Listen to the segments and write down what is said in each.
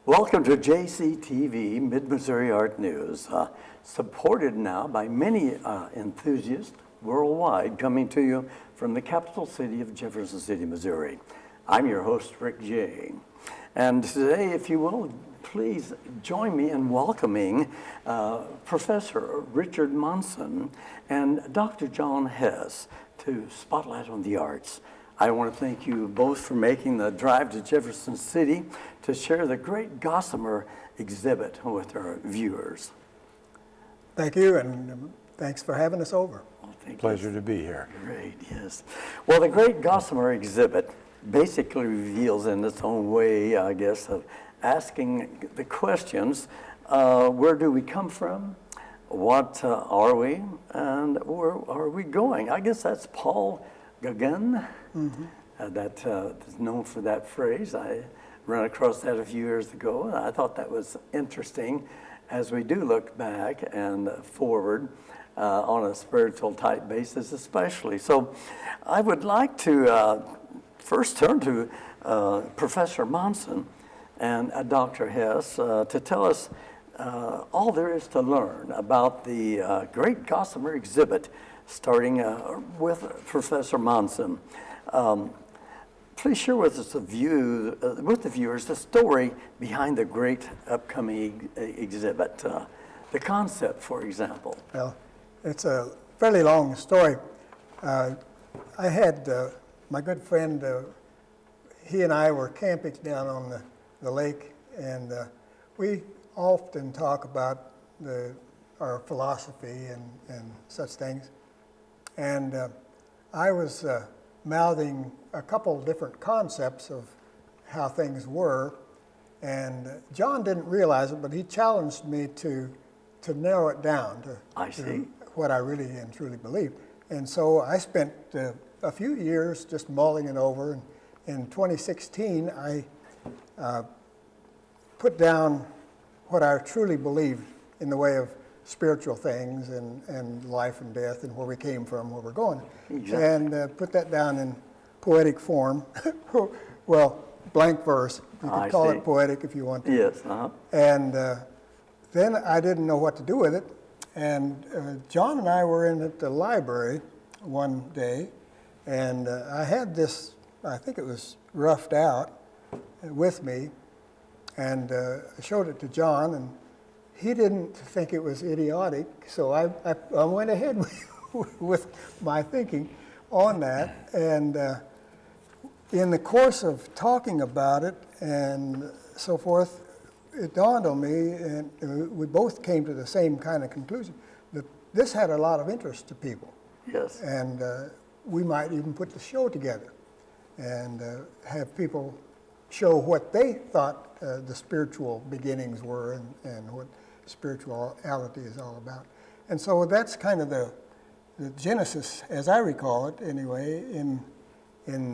Welcome to JCTV, Mid-Missouri Art News, supported now by many enthusiasts worldwide, coming to you from the capital city of Jefferson City, Missouri. I'm your host, Rick Jey. And today, if you will, please join me in welcoming Professor Richard Monson and Dr. John Hess to Spotlight on the Arts. I want to thank you both for making the drive to Jefferson City to share the Great Gossamer Exhibit with our viewers. Thank you, and thanks for having us over. Well, Pleasure to be here. Great, yes. Well, the Great Gossamer Exhibit basically reveals in its own way, I guess, of asking the questions, where do we come from? What are we? And where are we going? I guess that's Paul Gauguin. That is known for that phrase. I ran across that a few years ago, and I thought that was interesting as we do look back and forward on a spiritual type basis especially. So I would like to first turn to Professor Monson and Dr. Hess to tell us all there is to learn about the Great Gossamer Exhibit, starting with Professor Monson. Please share with us with the viewers the story behind the great upcoming exhibit, the concept, for example. Well, it's a fairly long story. I had my good friend, he and I were camping down on the lake, and we often talk about our philosophy and such things. And I was mouthing a couple different concepts of how things were, and John didn't realize it, but he challenged me to narrow it down to what I really and truly believe. And so I spent a few years just mulling it over, and in 2016 I put down what I truly believed in the way of spiritual things and life and death and where we came from, where we're going. Exactly. And put that down in poetic form. Well, blank verse. You could call it poetic if you want to. Yes. And then I didn't know what to do with it. And John and I were in at the library one day, and I had this, I think it was roughed out with me, and I showed it to John, and he didn't think it was idiotic, so I went ahead with my thinking on that. And in the course of talking about it and so forth, it dawned on me, and we both came to the same kind of conclusion, that this had a lot of interest to people. Yes. And we might even put the show together and have people show what they thought the spiritual beginnings were and what spirituality is all about. And so that's kind of the genesis, as I recall it anyway, in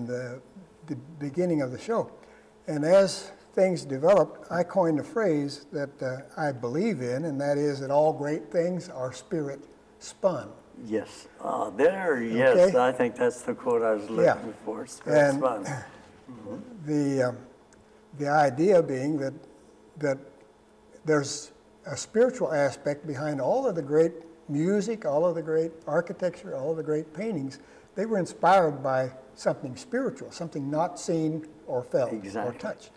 the beginning of the show. And as things developed, I coined a phrase that I believe in, and that is that all great things are spirit spun. Yes. Yes, okay. I think that's the quote I was looking for, spirit spun. The idea being that there's a spiritual aspect behind all of the great music, all of the great architecture, all of the great paintings. They were inspired by something spiritual, something not seen or felt or touched.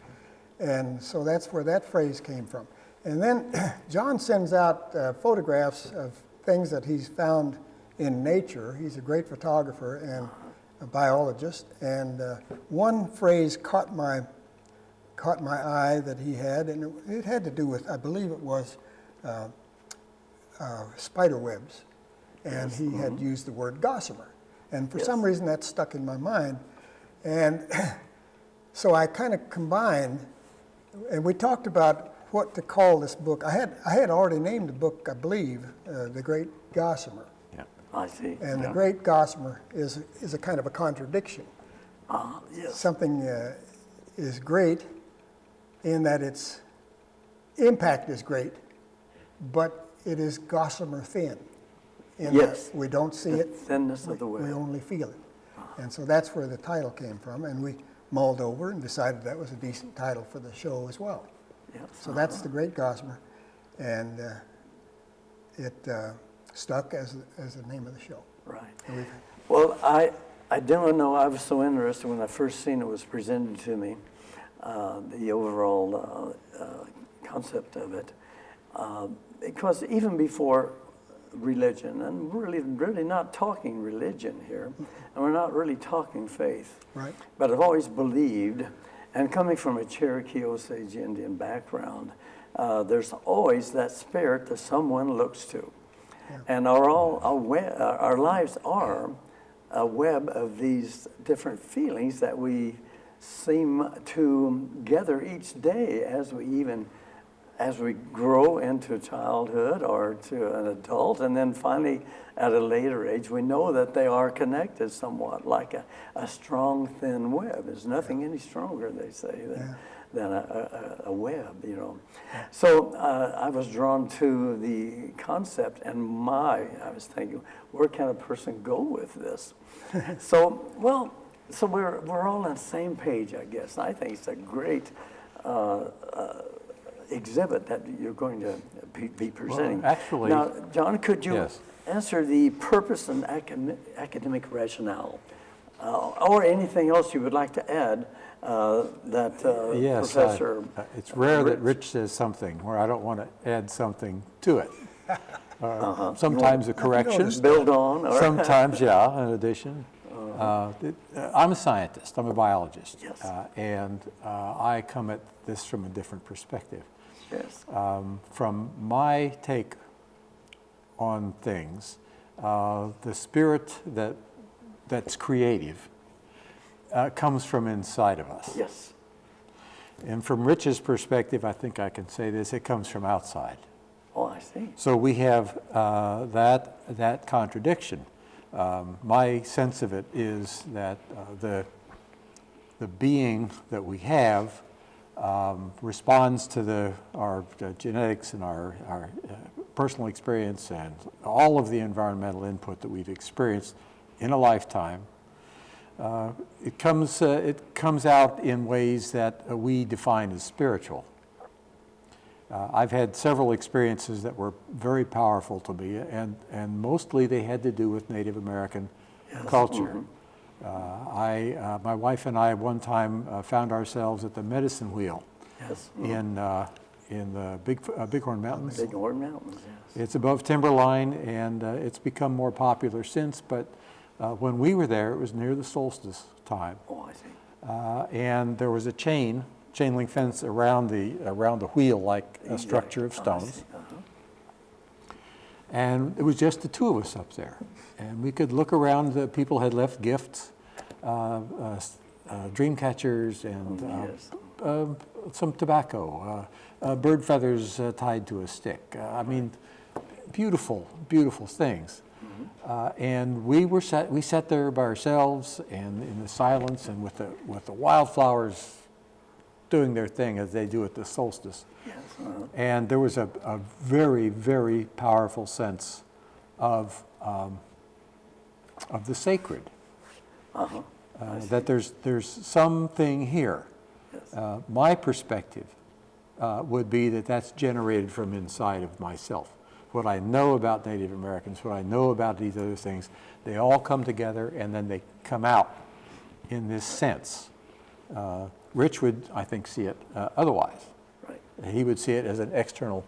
And so that's where that phrase came from. And then John sends out photographs of things that he's found in nature. He's a great photographer and a biologist. And one phrase caught my eye that he had, and it had to do with, I believe it was spider webs, and he had used the word gossamer, and for some reason that stuck in my mind, and so I kind of combined, and we talked about what to call this book. I had already named the book, I believe, The Great Gossamer. Yeah, I see. And The Great Gossamer is a kind of a contradiction. Yes. Something is great in that its impact is great, but it is gossamer thin. Yes. We don't see the it. Thinness of the web. We only feel it. And so that's where the title came from, and we mulled over and decided that was a decent title for the show as well. Yes. So that's the Great Gossamer, and it stuck as the name of the show. Right. And we've, Well, I don't know. I was so interested when I first seen it was presented to me, the overall concept of it, because even before religion, and really not talking religion here, and we're not really talking faith. right. But I've always believed, and coming from a Cherokee Osage Indian background, there's always that spirit that someone looks to. Yeah. And our lives are a web of these different feelings that we seem to gather each day as we grow into childhood or to an adult, and then finally at a later age, we know that they are connected somewhat, like a strong, thin web. There's nothing any stronger, they say, than a web, you know. So I was drawn to the concept, and I was thinking, where can a person go with this? So we're all on the same page, I guess. I think it's a great exhibit that you're going to be presenting. Well, actually, now, John, could you yes. answer the purpose and academic rationale, or anything else you would like to add that Yes, Professor? it's rare that Rich says something where I don't want to add something to it. Sometimes a correction. Build on? Or? Sometimes, yeah, an addition. I'm a scientist. I'm a biologist. Yes. And I come at this from a different perspective. Yes. From my take on things, the spirit that's creative comes from inside of us. Yes. And from Rich's perspective, I think I can say this, it comes from outside. Oh, I see. So we have that contradiction. My sense of it is that the being that we have responds to our genetics and our personal experience and all of the environmental input that we've experienced in a lifetime. It comes out in ways that we define as spiritual. I've had several experiences that were very powerful to me, and mostly they had to do with Native American culture. My wife and I one time found ourselves at the medicine wheel in the Bighorn Mountains. Bighorn Mountains, yes. It's above timberline, and it's become more popular since, but when we were there, it was near the solstice time. Oh, I see. And there was a chain link fence around the wheel, like a structure of stones. And it was just the two of us up there. And we could look around, the people had left gifts, dream catchers and some tobacco, bird feathers tied to a stick. I mean, beautiful, beautiful things. And we sat there by ourselves and in the silence and with the wildflowers doing their thing as they do at the solstice. Yes. And there was a very, very powerful sense of the sacred. That there's something here. Yes. My perspective would be that that's generated from inside of myself. What I know about Native Americans, what I know about these other things, they all come together and then they come out in this sense. Rich would, I think, see it otherwise. Right. He would see it as an external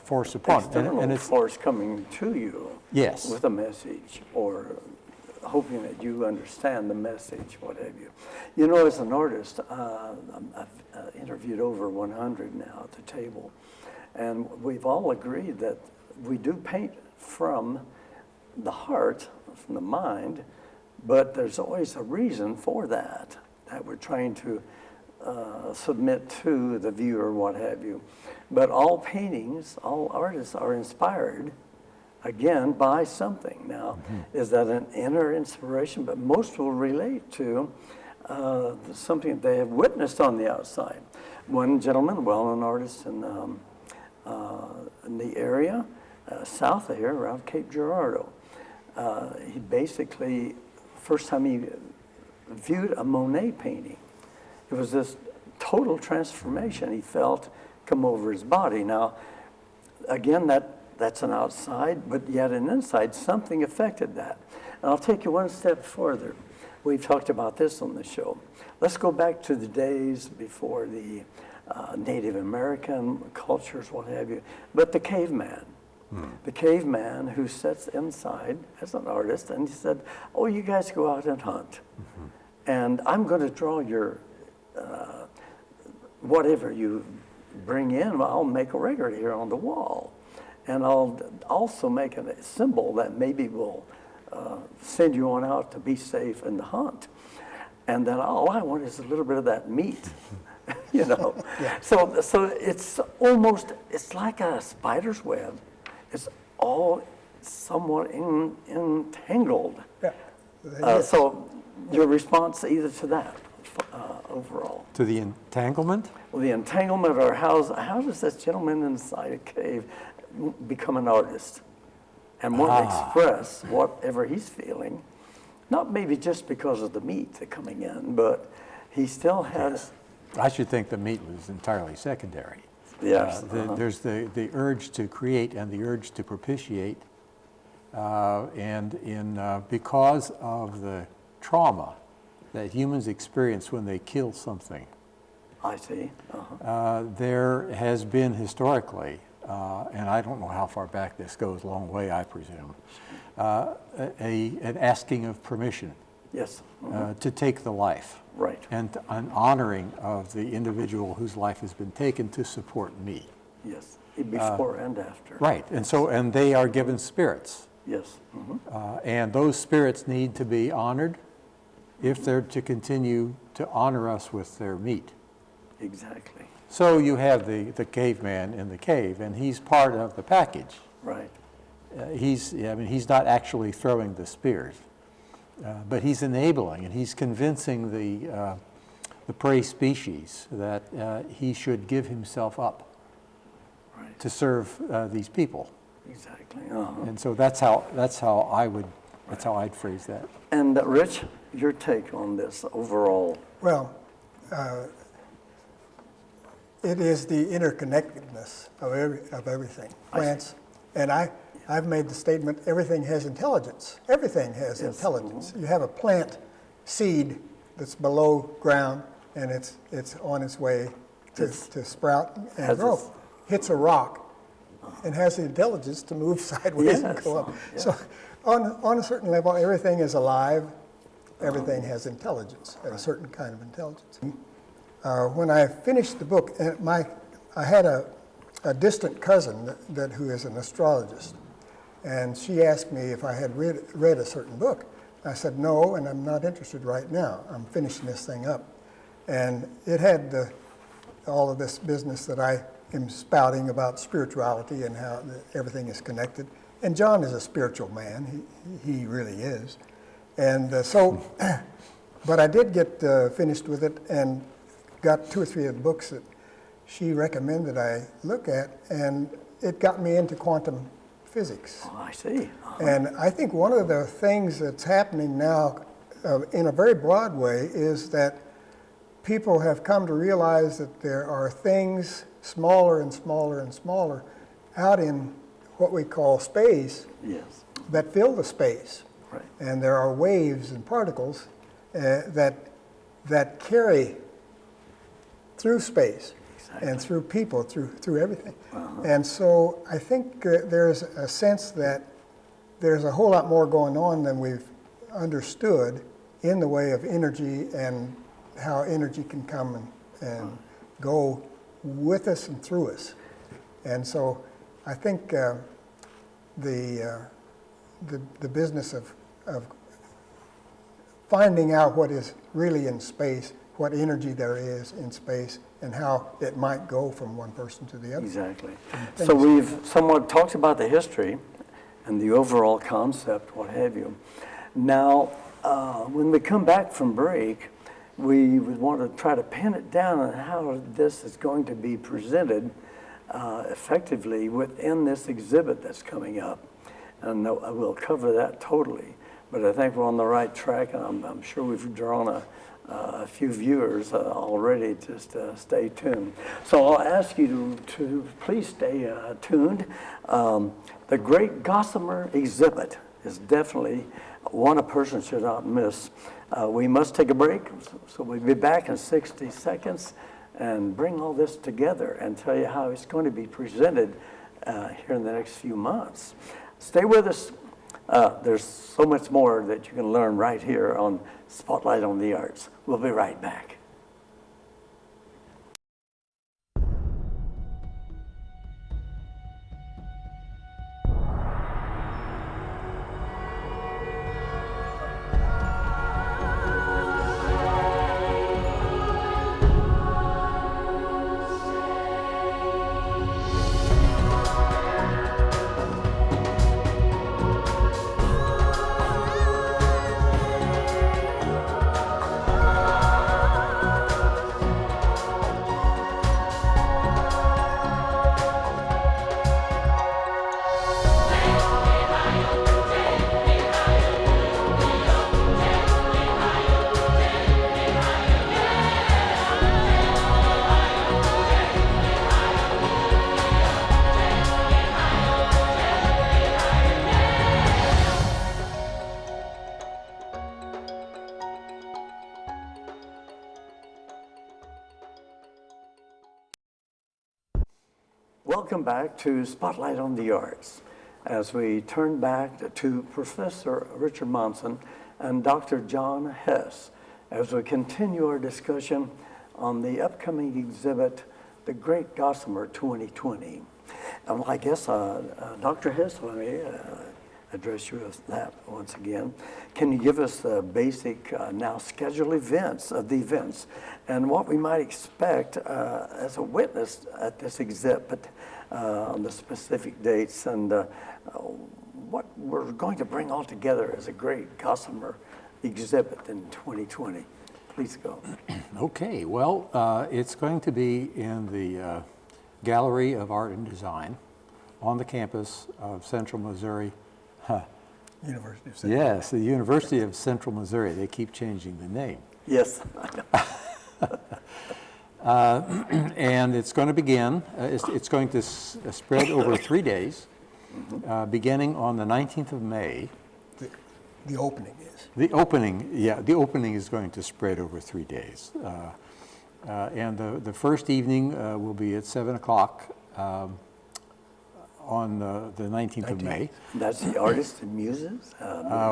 force upon it. External And it's, force coming to you yes. with a message, or hoping that you understand the message, what have you. You know, as an artist, I've interviewed over 100 now at the table, and we've all agreed that we do paint from the heart, from the mind, but there's always a reason for that we're trying to submit to the viewer, what have you. But all paintings, all artists are inspired, again, by something. Now, is that an inner inspiration? But most will relate to something they have witnessed on the outside. One gentleman, well-known artist in the area, south of here, around Cape Girardeau, he basically, first time he viewed a Monet painting, it was this total transformation he felt come over his body. Now, again, that's an outside, but yet an inside, something affected that. And I'll take you one step further. We've talked about this on the show. Let's go back to the days before the Native American cultures, what have you, but the caveman. The caveman who sits inside as an artist, and he said, oh, you guys go out and hunt. And I'm going to draw your, whatever you bring in, I'll make a record here on the wall. And I'll also make a symbol that maybe will send you on out to be safe in the hunt. And then all I want is a little bit of that meat, you know. Yeah. So it's almost, it's like a spider's web. It's all somewhat entangled. Yeah. So your response either to that overall? To the entanglement? Well, the entanglement, or how does this gentleman inside a cave become an artist and want to express whatever he's feeling? Not maybe just because of the meat coming in, but he still has. I should think the meat was entirely secondary. Yes. There's the urge to create and the urge to propitiate, because of the trauma that humans experience when they kill something. I see. There has been historically, and I don't know how far back this goes, a long way, I presume, an asking of permission Yes. to take the life. Right. And an honoring of the individual whose life has been taken to support me. Yes. Before and after. Right, and they are given spirits. Yes. And those spirits need to be honored if they're to continue to honor us with their meat. Exactly. So you have the caveman in the cave, and he's part of the package. Right. He's not actually throwing the spears, but he's enabling and he's convincing the prey species that he should give himself up to serve these people. Exactly. And so that's how I'd phrase that. And Rich, your take on this overall? Well, it is the interconnectedness of everything. Plants, and I've made the statement, everything has intelligence. Everything has intelligence. You have a plant seed that's below ground, and it's on its way to sprout and grow. Hits a rock and has the intelligence to move sideways and go up. So on a certain level, everything is alive. Everything has intelligence, a certain kind of intelligence. When I finished the book, I had a distant cousin who is an astrologist, and she asked me if I had read a certain book. I said no, and I'm not interested right now. I'm finishing this thing up. And it had all of this business that I am spouting about spirituality and how everything is connected. And John is a spiritual man. He really is. And but I did get finished with it and got 2 or 3 of the books that she recommended I look at, and it got me into quantum physics. Oh, I see. And I think one of the things that's happening now in a very broad way is that people have come to realize that there are things smaller and smaller and smaller out in what we call space that fill the space. Right. And there are waves and particles that carry through space and through people, through everything. And so I think there's a sense that there's a whole lot more going on than we've understood in the way of energy and how energy can come and go with us and through us. And so I think the business of finding out what is really in space, what energy there is in space, and how it might go from one person to the other. Exactly. So we've somewhat talked about the history and the overall concept, what have you. Now, when we come back from break, we would want to try to pin it down on how this is going to be presented effectively within this exhibit that's coming up. And we'll cover that totally. But I think we're on the right track, and I'm sure we've drawn a few viewers already. Just stay tuned. So I'll ask you to please stay tuned. The Great Gossamer Exhibit is definitely one a person should not miss. We must take a break, so we'll be back in 60 seconds and bring all this together and tell you how it's going to be presented here in the next few months. Stay with us. There's so much more that you can learn right here on Spotlight on the Arts. We'll be right back. Welcome back to Spotlight on the Arts. As we turn back to Professor Richard Monson and Dr. John Hess, as we continue our discussion on the upcoming exhibit, The Great Gossamer 2020. And I guess, Dr. Hess, let me address you with that once again. Can you give us the basic now scheduled events of the events and what we might expect as a witness at this exhibit on the specific dates and what we're going to bring all together as a Great Gossamer Exhibit in 2020? Please go. Okay, well, it's going to be in the Gallery of Art and Design on the campus of Central Missouri. University of Central. Yes, the University of Central Missouri. They keep changing the name. Yes. And it's going to begin, it's going to spread over 3 days, beginning on the 19th of May. The opening is. The opening is going to spread over 3 days. And the first evening will be at 7 o'clock on the 19th of May. That's the Artists and Muses?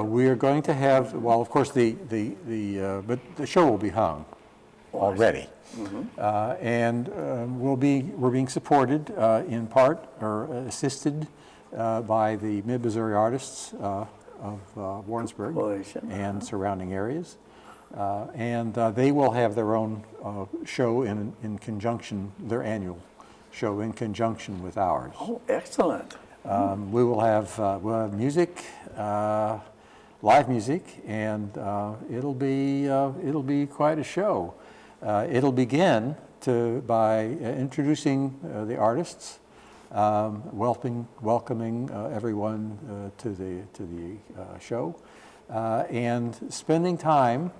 We are going to have, well, of course, but the show will be hung already. And we're being supported in part or assisted by the Mid-Missouri artists of Warrensburg and surrounding areas. And they will have their own show in conjunction, their annual show in conjunction with ours. Oh, excellent. We will have music, live music, and it'll be quite a show. It'll begin by introducing the artists, welcoming everyone to the show, and spending time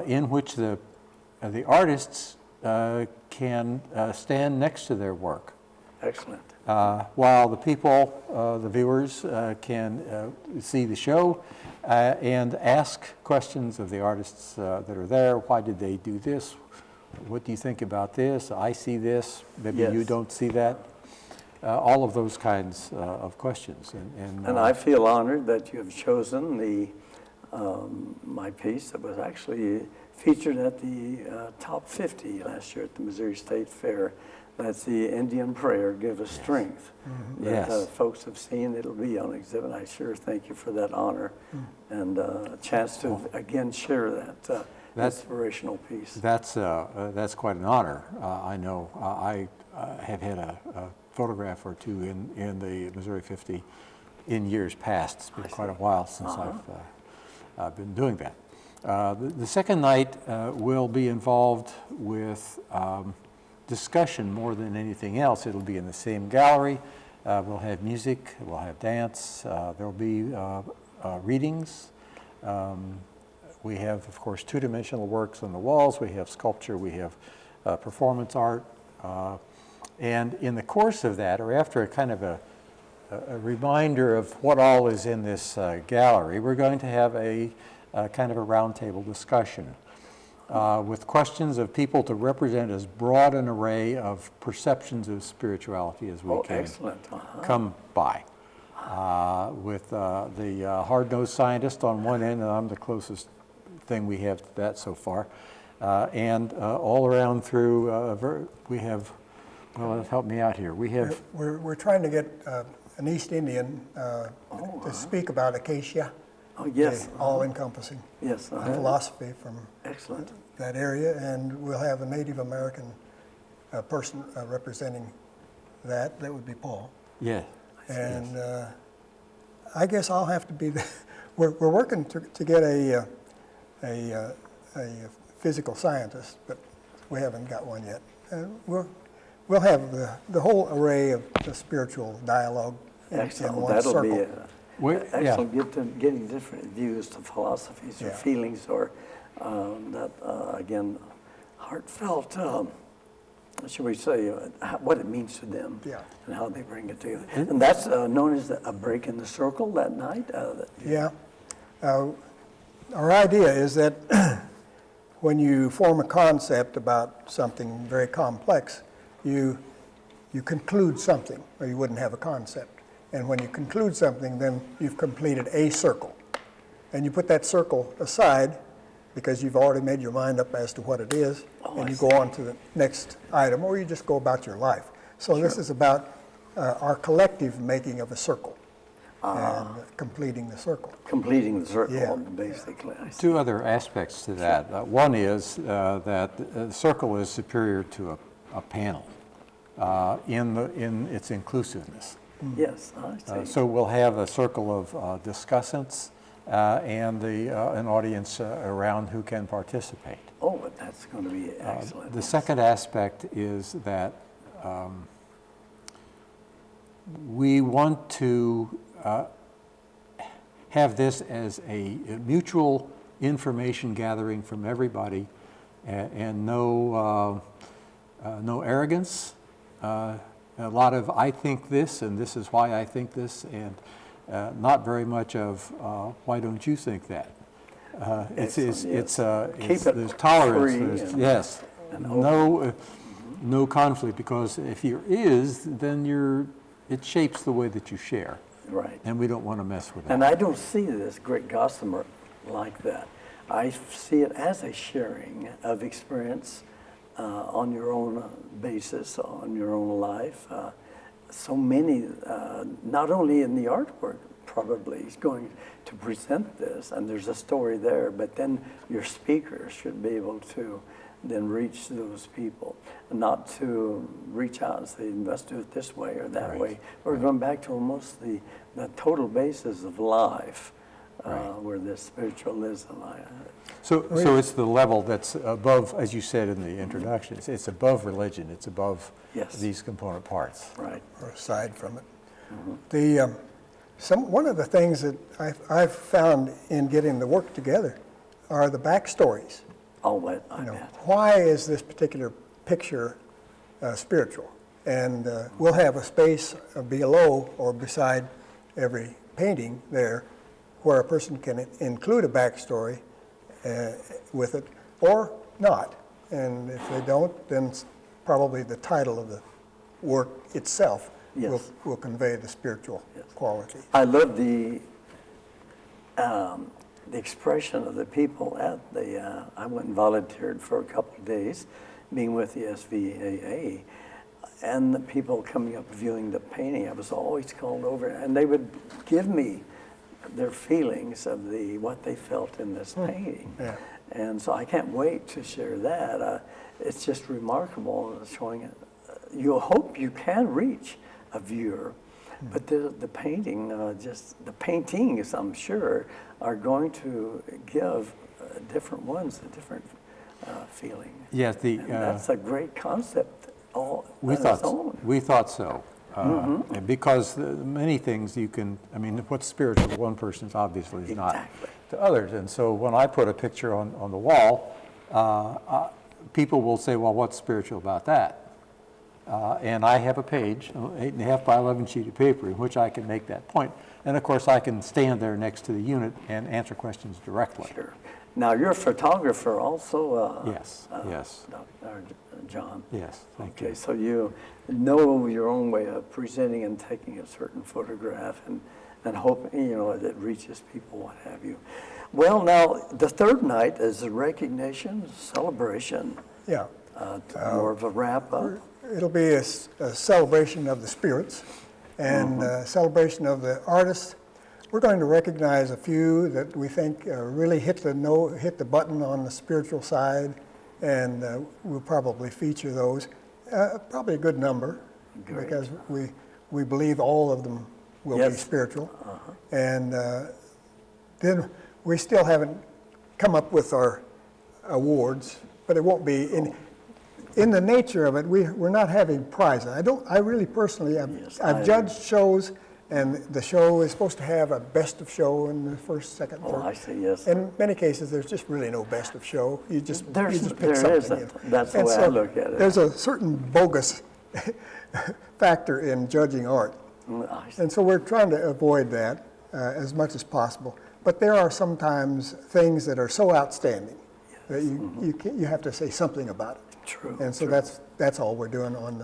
in which the artists can stand next to their work. Excellent. While the people, the viewers, can see the show and ask questions of the artists that are there. Why did they do this? What do you think about this? I see this. Maybe you don't see that. All of those kinds of questions. And I feel honored that you have chosen my piece that was actually featured at the top 50 last year at the Missouri State Fair. That's the Indian Prayer, Give Us Strength. That folks have seen. It'll be on exhibit. I sure thank you for that honor and a chance to again share that inspirational piece. That's quite an honor. I know I have had a photograph or two in the Missouri 50 in years past. It's been quite a while since I've been doing that. The second night will be involved with discussion more than anything else. It'll be in the same gallery. We'll have music, we'll have dance, there'll be readings. We have, of course, two-dimensional works on the walls. We have sculpture. We have performance art. And in the course of that, or after a kind of a reminder of what all is in this gallery, we're going to have a kind of a roundtable discussion with questions of people to represent as broad an array of perceptions of spirituality as we can come by. With the hard-nosed scientist on one end, and I'm the closest thing we have to that so far, and all around through, we have, well, help me out here. We have... We're trying to get an East Indian to speak about acacia. Oh, yes. All-encompassing. Yes. Philosophy from Excellent. that area, and we'll have a Native American person representing that. That would be Paul. Yeah. And I guess I'll have to be the... We're working to get a physical scientist, but we haven't got one yet. We'll have the whole array of the spiritual dialogue in one That'll circle. be excellent. Getting different views to philosophies or feelings or that, again, heartfelt, should we say, what it means to them and how they bring it together. And that's known as a break in the circle that night? Our idea is that when you form a concept about something very complex, you conclude something, or you wouldn't have a concept. And when you conclude something, then you've completed a circle. And you put that circle aside because you've already made your mind up as to what it is, and you go on to the next item, or you just go about your life. So this is about our collective making of a circle and completing the circle. Completing the circle, basically. Two other aspects to that. One is that the circle is superior to a panel in its inclusiveness. Yes, I see. So we'll have a circle of discussants and an audience around who can participate. Oh, but that's going to be excellent. The second aspect is that we want to have this as a mutual information gathering from everybody, and no arrogance. A lot of "I think this, and this is why I think this," and not very much of "Why don't you think that?" There's tolerance. There's, no conflict, because if there is, then it shapes the way that you share. Right. And we don't want to mess with that. And I don't see this Great Gossamer like that. I see it as a sharing of experience on your own basis, on your own life. So many, not only in the artwork, probably is going to present this, and there's a story there, but then your speakers should be able to then reach those people, not to reach out and say, let's do it this way or that way. We're going back to almost the total basis of life, where this spiritualism. So it's the level that's above, as you said in the introduction, it's above religion, it's above these component parts. Right. Or aside from it. One of the things that I've found in getting the work together are the backstories. Oh, I bet. Why is this particular picture spiritual? And we'll have a space below or beside every painting there where a person can include a backstory with it or not. And if they don't, then probably the title of the work itself will convey the spiritual quality. I love the expression of the people at the, I went and volunteered for a couple of days being with the SVAA, and the people coming up viewing the painting. I was always called over, and they would give me their feelings of what they felt in this painting. Yeah. And so I can't wait to share that. It's just remarkable showing it. You hope you can reach a viewer, but the painting, the paintings, I'm sure, are going to give different ones a different feeling. Yes, that's a great concept all we on its own. We thought so. And because many things you can, I mean, what's spiritual to one person is obviously is not to others. And so when I put a picture on the wall, people will say, well, what's spiritual about that? And I have a page, 8.5 by 11 sheet of paper, in which I can make that point. And of course, I can stand there next to the unit and answer questions directly. Sure. Now, you're a photographer also? Yes, yes. Dr. John? Yes, thank you. Okay, so you know your own way of presenting and taking a certain photograph and hoping, you know, it reaches people, what have you. Well, now, the third night is a recognition, celebration. Yeah. More of a wrap-up. It'll be a celebration of the spirits and celebration of the artists. We're going to recognize a few that we think really hit the button on the spiritual side, and we'll probably feature those. Probably a good number, because we believe all of them will be spiritual. And then we still haven't come up with our awards, but it won't be in the nature of it. We're not having prizes. I really personally, I've judged shows, and the show is supposed to have a best of show in the first, second, third. Oh, I see, yes. In many cases, there's just really no best of show. You just pick something. There isn't. That's the way I look at it. There's a certain bogus factor in judging art. And so we're trying to avoid that as much as possible. But there are sometimes things that are so outstanding that you have to say something about it. True. And so that's all we're doing on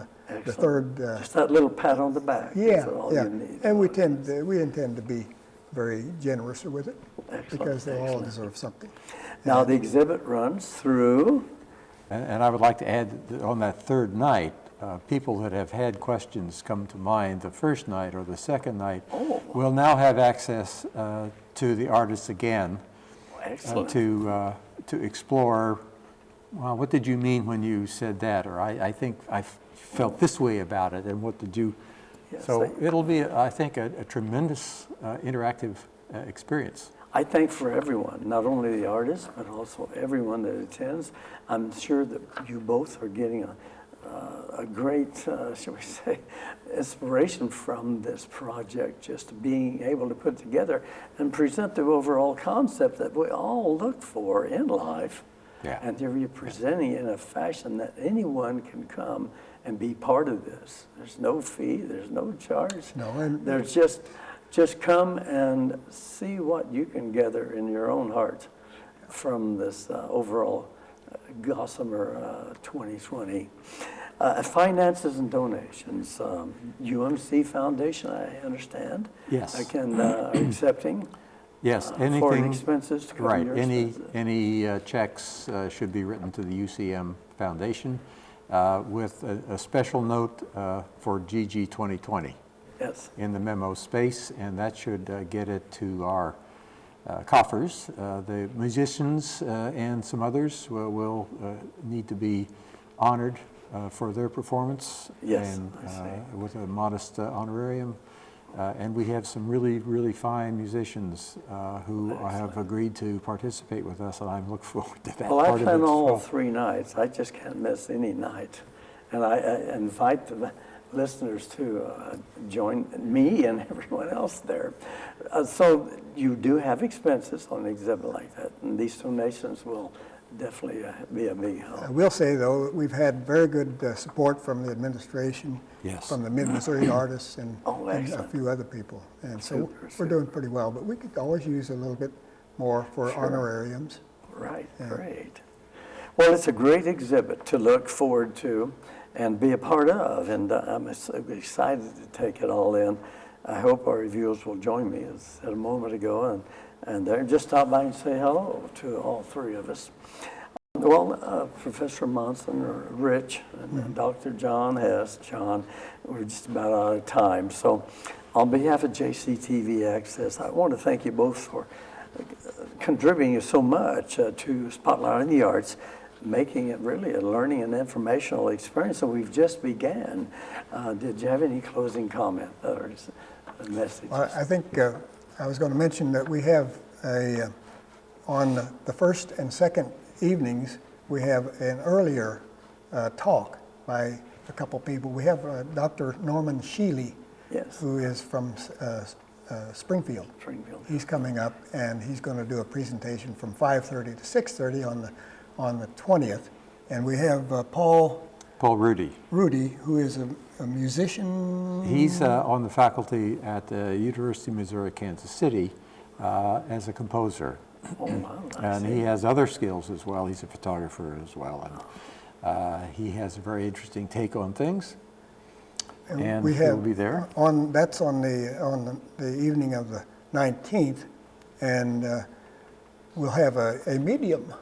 the third. Just that little pat on the back. Yeah, all yeah. You need. And we intend to be very generous with it. Because they all deserve something. Now the exhibit runs through. And I would like to add that on that third night, people that have had questions come to mind the first night or the second night will now have access to the artists again to explore, well, what did you mean when you said that? Or I think I felt this way about it, and what did you? Yes, so it'll be, I think, a tremendous interactive experience. I think for everyone, not only the artists, but also everyone that attends. I'm sure that you both are getting a great, shall we say, inspiration from this project, just being able to put together and present the overall concept that we all look for in life. Yeah. And you're presenting it in a fashion that anyone can come and be part of this. There's no fee, there's no charge. No, and there's just come and see what you can gather in your own heart from this overall Gossamer 2020. Finances and donations. UMC Foundation, I understand. Yes. I can accepting. Yes, For anything. expenses to cover Right, your any expenses. checks should be written to the UCM Foundation with a special note for GG 2020 Yes. in the memo space, and that should get it to our coffers. The musicians and some others will need to be honored for their performance, Yes, and I see. with a modest honorarium. And we have some really, really fine musicians who have agreed to participate with us, and I look forward to that Well, I part of it plan as all well. 3 nights. I just can't miss any night. And I invite the listeners to join me and everyone else there. So you do have expenses on an exhibit like that, and these donations will definitely be a big help. I will say, though, that we've had very good support from the administration, Yes. from the Mid-Missouri artists, and a excellent. few other people. And so Super, we're doing pretty well, but we could always use a little bit more for honorariums. Right, great. Well, it's a great exhibit to look forward to and be a part of, and I'm excited to take it all in. I hope our reviewers will join me, as I said a moment ago, and they're just stop by and say hello to all 3 of us. Well, Professor Monson, or Rich, and Dr. John Hess, John, we're just about out of time. So on behalf of JCTV Access, I want to thank you both for contributing so much to Spotlight on the Arts, making it really a learning and informational experience, and we've just began. Did you have any closing comment or messages? Well, I think I was going to mention that we have on the first and second evenings, we have an earlier talk by a couple people. We have Dr. Norman Sheely, Yes. who is from Springfield. Springfield. He's coming up, and he's going to do a presentation from 5:30 to 6:30 on the 20th. And we have Paul Rudy. who is a musician. He's on the faculty at the University of Missouri, Kansas City, as a composer. Oh, wow. I And see. he has other skills as well. He's a photographer as well. And he has a very interesting take on things. And we he'll have be there. That's on the evening of the 19th, and we'll have a medium,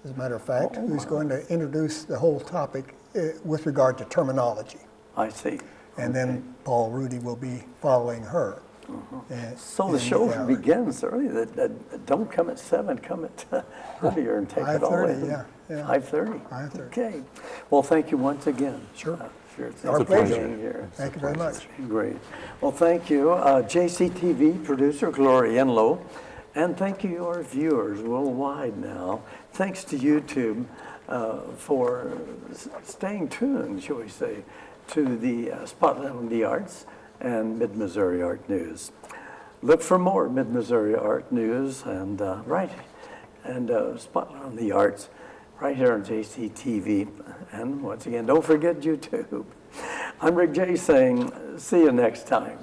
as a matter of fact, who's going to introduce the whole topic with regard to terminology. I see. And then Paul Rudy will be following her. And- So the and, show yeah, begins early. Don't come at 7, come at earlier and take it all 5:30, in. yeah, yeah. 5:30? 5:30. Okay. Well, thank you once again. Sure. Sure. Our Thanks for pleasure. being here. Thank you very much. Great. Well, thank you, JCTV producer Gloria Enlow, and thank you, our viewers worldwide now. Thanks to YouTube for staying tuned, shall we say, to the Spotlight on the Arts and Mid-Missouri Art News. Look for more Mid-Missouri Art News and Spotlight on the Arts right here on JCTV. And once again, don't forget YouTube. I'm Rick Jey saying, see you next time.